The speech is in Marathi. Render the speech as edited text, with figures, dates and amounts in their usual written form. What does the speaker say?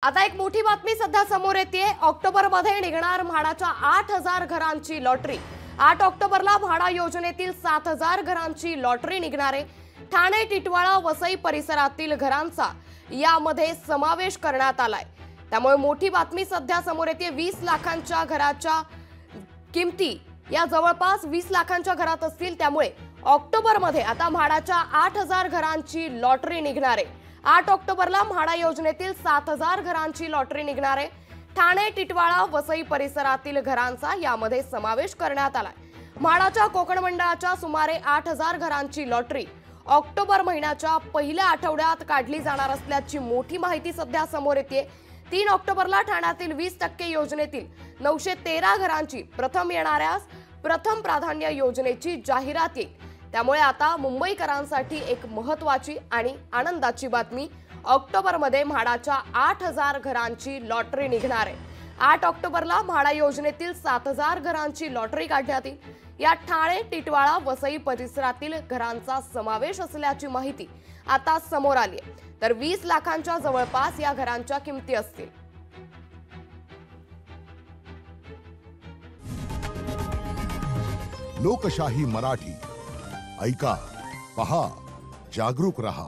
आता एक मोठी बातमी सध्या समोर येते। ऑक्टोबरमध्ये निघणार म्हाडाच्या 8000 घरांची लॉटरी। 8 ऑक्टोबरला म्हाडा योजनेतील 7000 घरांची लॉटरी निघणार आहे। ठाणे, टिटवाळा, वसई परिसरातील घरांचा यामध्ये समावेश करण्यात आलाय। त्यामुळे मोठी बातमी सध्या समोर येते। 20 लाखांच्या घराच्या किमती या जवळपास 20 लाखांच्या घरात असतील। त्यामुळे ऑक्टोबरमध्ये आता म्हाडाच्या 8000 घरांची लॉटरी निघणार आहे। 8 ऑक्टोबरला म्हाडा योजनेतील 7000 घरांची लॉटरी निघणार आहे। ठाणे, टिटवाळा, वसई परिसरातील घरांचा यामध्ये समावेश करण्यात आलाय। म्हाडाच्या कोकण मंडळाच्या सुमारे 8000 घरांची लॉटरी ऑक्टोबर महिन्याच्या पहिल्या आठवड्यात काढली जाणार असल्याची मोठी माहिती सध्या समोर येते। 3 ऑक्टोबरला ठाण्यातील 20% योजनेतील 913 घरांची प्रथम येणाऱ्यास प्रथम प्राधान्य योजनेची जाहिरात येईल। त्यामुळे आता मुंबईकरांसाठी एक महत्त्वाची आणि आनंदाची बातमी। ऑक्टोबरमध्ये म्हाडाच्या 8000 घरांची लॉटरी निघणार आहे। 8 ऑक्टोबरला म्हाडा योजनेतील 7000 घरांची लॉटरी काढण्यात येईल। या ठाणे, टिटवाळा, वसई परिसरातील घरांचा समावेश असल्याची माहिती आता समोर आली आहे। तर 20 लाखांच्या जवळपास या घरांच्या किमती असतील। लोकशाही मराठी ऐका, पहा, जागरूक रहा।